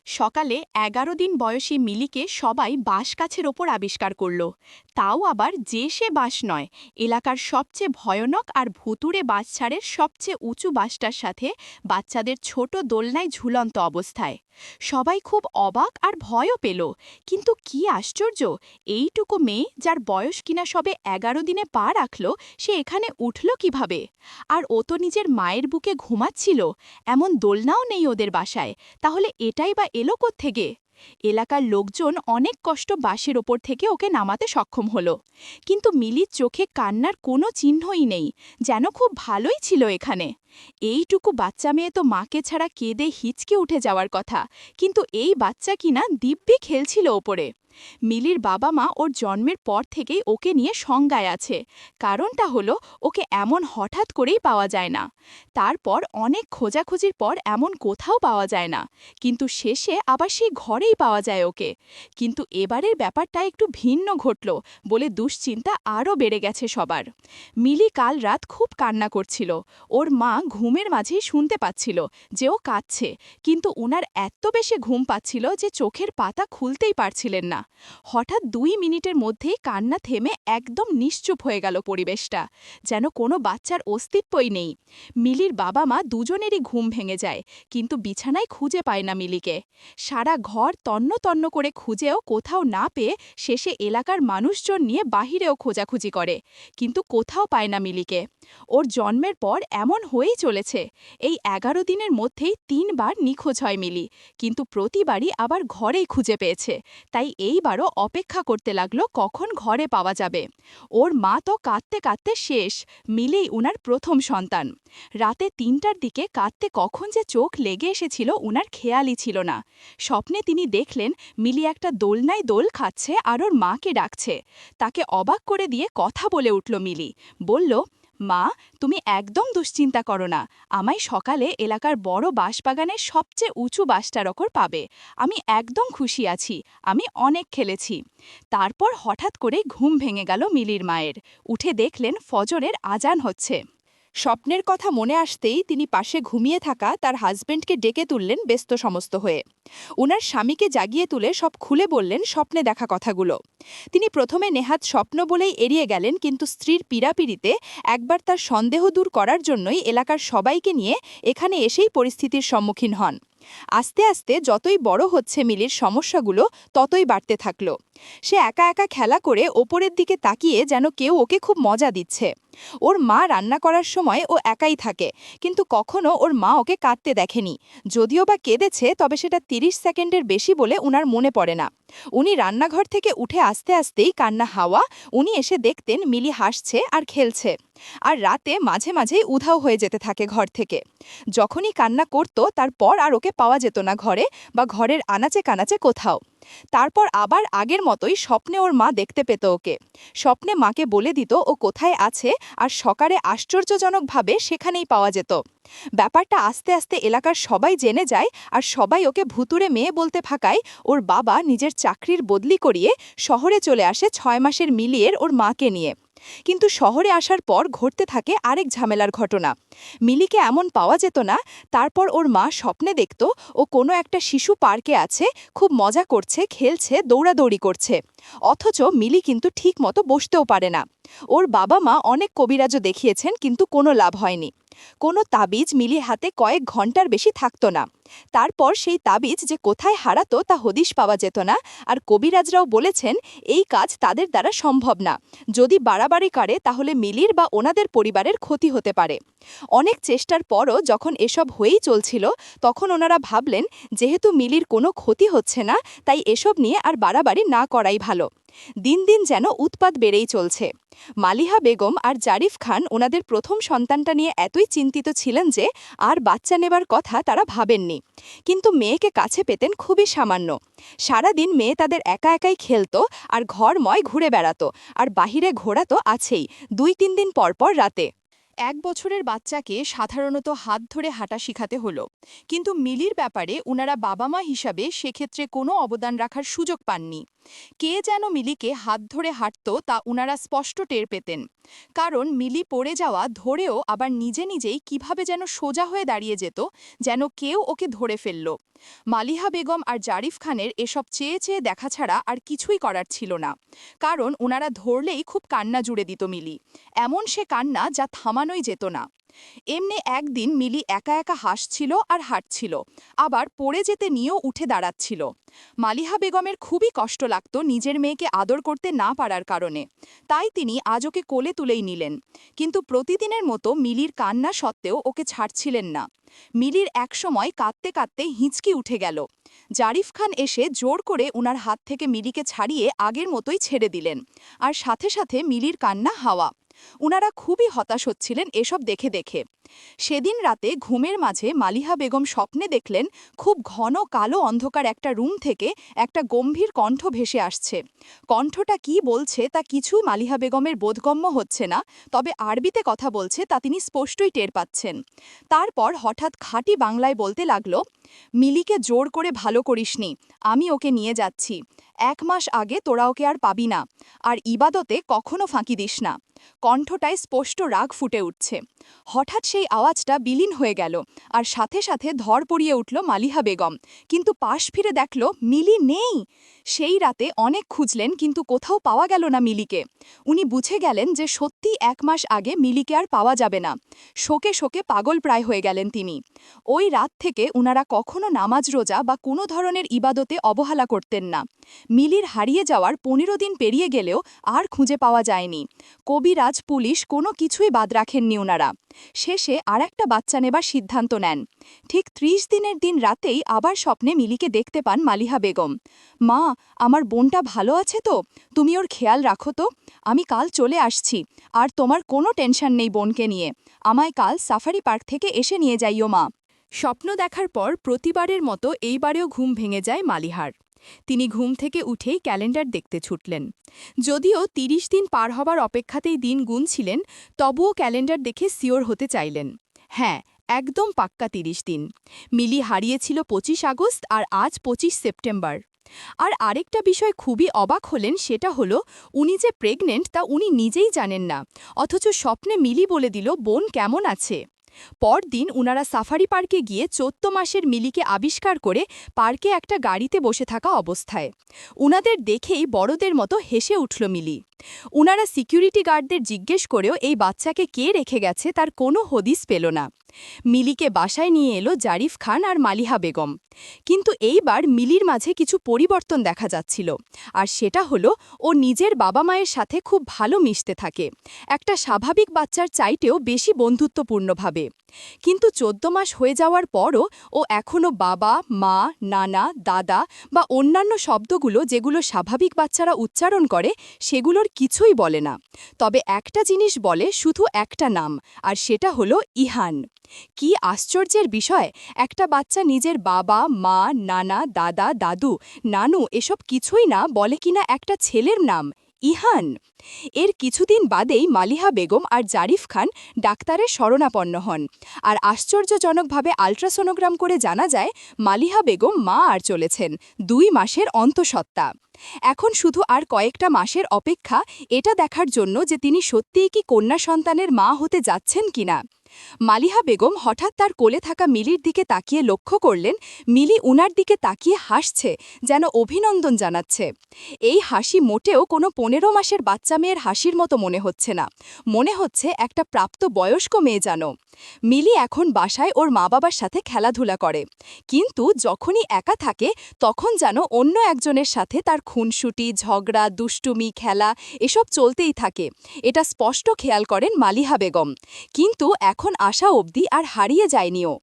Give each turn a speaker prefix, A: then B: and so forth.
A: সকালে ১১ দিন বয়সী মিলিকে সবাই বাঁশ গাছের ওপর আবিষ্কার করল। তাও আবার যে সে বাঁশ নয়, এলাকার সবচেয়ে ভয়ানক আর ভুতুড়ে বাঁশঝাড়ের সবচেয়ে উঁচু বাঁশটার সাথে বাচ্চাদের ছোট দোলনায় ঝুলন্ত অবস্থায়। সবাই খুব অবাক আর ভয়ও পেল। কিন্তু কি আশ্চর্য, এইটুকু মেয়ে যার বয়স কিনা সবে ১১ দিনে পা রাখল, সে এখানে উঠল কিভাবে? আর ও তো নিজের মায়ের বুকে ঘুমাচ্ছিল, এমন দোলনাও নেই ওদের বাসায়। তাহলে এটাই বা এলো কোত্থেকে? এলাকার লোকজন অনেক কষ্ট বাঁশের ওপর থেকে ওকে নামাতে সক্ষম হলো। কিন্তু মিলির চোখে কান্নার কোনো চিহ্নই নেই, যেন খুব ভালোই ছিল এখানে। এইটুকু বাচ্চা মেয়ে তো মাকে ছাড়া কেঁদে হিচকে উঠে যাওয়ার কথা, কিন্তু এই বাচ্চা কিনা দিব্যি খেলছিল ওপরে। মিলির বাবা মা ওর জন্মের পর থেকেই ওকে নিয়ে সংজ্ঞায় আছে। কারণটা হলো, ওকে এমন হঠাৎ করেই পাওয়া যায় না। তারপর অনেক খোঁজাখুঁজির পর এমন কোথাও পাওয়া যায় না, কিন্তু শেষে আবার সেই ঘরেই পাওয়া যায় ওকে। কিন্তু এবারের ব্যাপারটা একটু ভিন্ন ঘটল বলে দুশ্চিন্তা আরও বেড়ে গেছে সবার। মিলি কাল রাত খুব কান্না করছিল। ওর মা ঘুমের মাঝেই শুনতে পাচ্ছিল যে ও কাঁদছে, কিন্তু ওনার এত বেশি ঘুম পাচ্ছিল যে চোখের পাতা খুলতেই পারছিলেন না। হঠাৎ ২ মিনিটের মধ্যেই কান্না থেমে একদম নিশ্চুপ হয়ে গেল পরিবেশটা, যেন কোনো বাচ্চার অস্তিত্বই নেই। মিলির বাবা মা দুজনেরই ঘুম ভেঙে যায়, কিন্তু বিছানায় খুঁজে পায় না মিলিকে। সারা ঘর তন্ন তন্ন করে খুঁজেও কোথাও না পেয়ে শেষে এলাকার মানুষজন নিয়ে বাহিরেও খোঁজাখুঁজি করে, কিন্তু কোথাও পায় না মিলিকে। ওর জন্মের পর এমন হয়েই চলেছে। এই ১১ দিনের মধ্যেই ৩ বার নিখোঁজ হয় মিলি, কিন্তু প্রতিবারই আবার ঘরেই খুঁজে পেয়েছে। তাই এইবারও অপেক্ষা করতে লাগলো কখন ঘরে পাওয়া যাবে। ওর মা তো কাঁদতে কাঁদতে শেষ। মিলেই উনার প্রথম সন্তান। রাতে ৩টার দিকে কাঁদতে কখন যে চোখ লেগে এসেছিল উনার খেয়ালই ছিল না। স্বপ্নে তিনি দেখলেন মিলি একটা দোলনায় দোল খাচ্ছে আর ওর মাকে ডাকছে। তাকে অবাক করে দিয়ে কথা বলে উঠল মিলি। বলল, মা, তুমি একদম দুশ্চিন্তা করো না। আমায় সকালে এলাকার বড় বাঁশবাগানের সবচেয়ে উঁচু বাঁশটার ওপর পাবে। আমি একদম খুশি আছি, আমি অনেক খেলেছি। তারপর হঠাৎ করে ঘুম ভেঙে গেল মিলির মায়ের। উঠে দেখলেন ফজরের আজান হচ্ছে। স্বপ্নের কথা মনে আসতেই তিনি পাশে ঘুমিয়ে থাকা তার হাজবেন্ডকে ডেকে তুললেন ব্যস্ত সমস্ত হয়ে। উনার স্বামীকে জাগিয়ে তুলে সব খুলে বললেন স্বপ্নে দেখা কথাগুলো। তিনি প্রথমে নেহাত স্বপ্ন বলেই এড়িয়ে গেলেন, কিন্তু স্ত্রীর পীড়াপিড়িতে একবার তার সন্দেহ দূর করার জন্যই এলাকার সবাইকে নিয়ে এখানে এসেই পরিস্থিতির সম্মুখীন হন। আস্তে আস্তে যতই বড় হচ্ছে মিলির সমস্যাগুলো, ততই বাড়তে থাকল। সে একা একা খেলা করে ওপরের দিকে তাকিয়ে যেন কেউ ওকে খুব মজা দিচ্ছে। ওর মা রান্না করার সময় ও একাই থাকে, কিন্তু কখনো ওর মা ওকে কাঁদতে দেখেনি। যদিও বা কেঁদেছে, তবে সেটা ৩০ সেকেন্ডের বেশি বলে উনার মনে পড়ে না। উনি রান্নাঘর থেকে উঠে আসতে আসতেই কান্না হাওয়া। উনি এসে দেখতেন মিলি হাসছে আর খেলছে। আর রাতে মাঝে মাঝেই উধাও হয়ে যেতে থাকে ঘর থেকে। যখনই কান্না করত, তারপর আর ওকে পাওয়া যেত না ঘরে বা ঘরের আনাচে কানাচে কোথাও। তারপর আবার আগের মতোই স্বপ্নে ওর মা দেখতে পেত ওকে। স্বপ্নে মাকে বলে দিত ও কোথায় আছে, আর সকালে আশ্চর্যজনকভাবে সেখানেই পাওয়া যেত। ব্যাপারটা আস্তে আস্তে এলাকার সবাই জেনে যায়, আর সবাই ওকে ভুতুড়ে মেয়ে বলতে থাকায় ওর বাবা নিজের চাকরির বদলি করিয়ে শহরে চলে আসে ৬ মাসের মিলিয়ের ওর মাকে নিয়ে। কিন্তু শহরে আসার পর ঘটতে থাকে আরেক ঝামেলার ঘটনা। মিলিকে এমন পাওয়া যেত না। তারপর ওর মা স্বপ্নে দেখত ও কোনো একটা শিশু পার্কে আছে, খুব মজা করছে, খেলছে, দৌড়াদৌড়ি করছে। অথচ মিলি কিন্তু ঠিক মতো বসতেও পারে না। ওর বাবা মা অনেক কবিরাজও দেখিয়েছেন, কিন্তু কোনো লাভ হয়নি। কোনো তাবিজ মিলির হাতে কয়েক ঘন্টার বেশি থাকত না। তারপর সেই তাবিজ যে কোথায় হারাতো তা হদিশ পাওয়া যেত না। আর কবিরাজরাও বলেছেন এই কাজ তাদের দ্বারা সম্ভব না। যদি বাড়াবাড়ি করে তাহলে মিলির বা ওনাদের পরিবারের ক্ষতি হতে পারে। অনেক চেষ্টার পরও যখন এসব হয়েই চলছিল, তখন ওনারা ভাবলেন যেহেতু মিলির কোনো ক্ষতি হচ্ছে না, তাই এসব নিয়ে আর বাড়াবাড়ি না করাই ভালো। দিন দিন যেন উৎপাত বেড়েই চলছে। মালিহা বেগম আর জারিফ খান ওনাদের প্রথম সন্তানটা নিয়ে এতই চিন্তিত ছিলেন যে আর বাচ্চা নেবার কথা তারা ভাবেননি। কিন্তু মেয়েকে কাছে পেতেন খুবই সামান্য। সারাদিন মেয়ে তাদের একা একাই খেলতো আর ঘরময় ঘুরে বেড়াতো, আর বাহিরে ঘোরা তো আছেই, ২-৩ দিন পর পর রাতে। ১ বছরের বাচ্চাকে সাধারণত হাত ধরে হাঁটা শিখাতে হলো, কিন্তু মিলির ব্যাপারে উনারা বাবা মা হিসাবে সেক্ষেত্রে কোনো অবদান রাখার সুযোগ পাননি। কে যেন মিলিকে হাত ধরে হাঁটত তা উনারা স্পষ্ট টের পেতেন, কারণ মিলি পড়ে যাওয়া ধরেও আবার নিজে নিজেই কিভাবে যেন সোজা হয়ে দাঁড়িয়ে যেত, যেন কেউ ওকে ধরে ফেলল। মালিহা বেগম আর জারিফ খানের এসব চেয়ে চেয়ে দেখা ছাড়া আর কিছুই করার ছিল না, কারণ ওনারা ধরলেই খুব কান্না জুড়ে দিত মিলি, এমন সে কান্না যা থামানোই যেত না। এমনি একদিন মিলি একা একা হাসছিল আর হাঁটছিল, আবার পড়ে যেতে নিয়েও উঠে দাঁড়াচ্ছিল। মালিহা বেগমের খুবই কষ্ট লাগত নিজের মেয়েকে আদর করতে না পারার কারণে, তাই তিনি আজ ওকে কোলে তুলেই নিলেন। কিন্তু প্রতিদিনের মতো মিলির কান্না সত্ত্বেও ওকে ছাড়ছিলেন না। মিলির একসময় কাঁদতে কাঁদতে হিঁচকি উঠে গেল। জারিফ খান এসে জোর করে উনার হাত থেকে মিলিকে ছাড়িয়ে আগের মতোই ছেড়ে দিলেন, আর সাথে সাথে মিলির কান্না হাওয়া। উনারা খুবই হতাশ হচ্ছিলেন এসব দেখে দেখে। সেদিন রাতে ঘুমের মাঝে মালিহা বেগম স্বপ্নে দেখলেন খুব ঘন কালো অন্ধকার একটা রুম থেকে একটা গম্ভীর কণ্ঠ ভেসে আসছে। কণ্ঠটা কি বলছে তা কিছুই মালিহা বেগমের বোধগম্য হচ্ছে না, তবে আরবিতে কথা বলছে তা তিনি স্পষ্টই টের পাচ্ছেন। তারপর হঠাৎ খাঁটি বাংলায় বলতে লাগলো, মিলিকে জোর করে ভালো করিসনি, আমি ওকে নিয়ে যাচ্ছি। 1 মাস আগে তোরা ওকে আর পাবি না, আর ইবাদতে কখনো ফাঁকি দিস না। কণ্ঠটায় স্পষ্ট রাগ ফুটে উঠছে। হঠাৎ সেই আওয়াজটা বিলীন হয়ে গেল, আর সাথে সাথে ধর পড়িয়ে উঠল মালিহা বেগম, কিন্তু পাশ ফিরে দেখল মিলি নেই। সেই রাতে অনেক খুঁজলেন, কিন্তু কোথাও পাওয়া গেল না মিলিকে। উনি বুঝে গেলেন যে সত্যি 1 মাস আগে মিলিকে আর পাওয়া যাবে না। শোকে শোকে পাগল প্রায় হয়ে গেলেন তিনি। ওই রাত থেকে উনারা কখনো নামাজ রোজা বা কোনো ধরনের ইবাদতে অবহেলা করতেন না। মিলির হারিয়ে যাওয়ার 15 দিন পেরিয়ে গেলেও আর খুঁজে পাওয়া যায়নি। কবিরাজ, পুলিশ কোনো কিছুই বাদ রাখেননি ওনারা। শেষে আর একটা বাচ্চা নেবার সিদ্ধান্ত নেন। ঠিক 30 দিনের দিন রাতেই আবার স্বপ্নে মিলিকে দেখতে পান মালিহা বেগম। মা, আমার বোনটা ভালো আছে তো? তুমি ওর খেয়াল রাখো তো, আমি কাল চলে আসছি, আর তোমার কোনো টেনশন নেই বোনকে নিয়ে। আমায় কাল সাফারি পার্ক থেকে এসে নিয়ে যাইও মা। স্বপ্ন দেখার পর প্রতিবারের মতো এইবারেও ঘুম ভেঙে যায় মালিহার। তিনি ঘুম থেকে উঠেই ক্যালেন্ডার দেখতে ছুটলেন। যদিও 30 দিন পার হবার অপেক্ষাতেই দিন গুনছিলেন, তবুও ক্যালেন্ডার দেখে সিওর হতে চাইলেন। হ্যাঁ, একদম পাক্কা 30 দিন। মিলি হারিয়েছিল 25 আগস্ট, আর আজ 25 সেপ্টেম্বর। আর আরেকটা বিষয় খুবই অবাক হলেন, সেটা হলো উনি যে প্রেগনেন্ট তা উনি নিজেই জানেন না, অথচ স্বপ্নে মিলি বলে দিল বোন কেমন আছে। পরদিন উনারা সাফারি পার্কে গিয়ে 14 মাসের মিলিকে আবিষ্কার করে পার্কে একটা গাড়িতে বসে থাকা অবস্থায়। উনাদের দেখেই বড়দের মতো হেসে উঠল মিলি। উনারা সিকিউরিটি গার্ডদের জিজ্ঞেস করেও এই বাচ্চাকে কে রেখে গেছে তার কোনো হদিস পেল না। মিলিকে বাসায় নিয়ে এলো জারিফ খান আর মালিহা বেগম। কিন্তু এইবার মিলির মাঝে কিছু পরিবর্তন দেখা যাচ্ছিল, আর সেটা হলো ও নিজের বাবা মায়ের সাথে খুব ভালো মিশতে থাকে, একটা স্বাভাবিক বাচ্চার চাইতেও বেশি বন্ধুত্বপূর্ণভাবে। কিন্তু 14 মাস হয়ে যাওয়ার পরও ও এখনও বাবা, মা, নানা, দাদা বা অন্যান্য শব্দগুলো যেগুলো স্বাভাবিক বাচ্চারা উচ্চারণ করে সেগুলোর কিছুই বলে না। তবে একটা জিনিস বলে, শুধু একটা নাম, আর সেটা হলো ইহান। কি আশ্চর্যের বিষয়, একটা বাচ্চা নিজের বাবা, মা, নানা, দাদা, দাদু, নানু এসব কিছুই না বলে কিনা একটা ছেলের নাম ইহান। এর কিছুদিন বাদেই মালিহা বেগম আর জারিফ খান ডাক্তারের শরণাপন্ন হন, আর আশ্চর্যজনকভাবে আল্ট্রাসোনোগ্রাম করে জানা যায় মালিহা বেগম মা আর চলেছেন 2 মাসের অন্তঃসত্ত্বা। এখন শুধু আর কয়েকটা মাসের অপেক্ষা এটা দেখার জন্য যে তিনি সত্যিই কি কন্যা সন্তানের মা হতে যাচ্ছেন কিনা। মালিহা বেগম হঠাৎ তার কোলে থাকা মিলির দিকে তাকিয়ে লক্ষ্য করলেন মিলি উনার দিকে তাকিয়ে হাসছে, যেন অভিনন্দন জানাচ্ছে। এই হাসি মোটেও কোনো 15 মাসের বাচ্চা মেয়ের হাসির মতো মনে হচ্ছে না, মনে হচ্ছে একটা প্রাপ্ত বয়স্ক মেয়ে জানো। মিলি এখন বাসায় ওর মা বাবার সাথে খেলাধুলা করে, কিন্তু যখনই একা থাকে তখন যেন অন্য একজনের সাথে তার খুনসুটি, ঝগড়া, দুষ্টুমি, খেলা এসব চলতেই থাকে। এটা স্পষ্ট খেয়াল করেন মালিহা বেগম। কিন্তু এখন আসা অবধি আর হারিয়ে যায়নিও।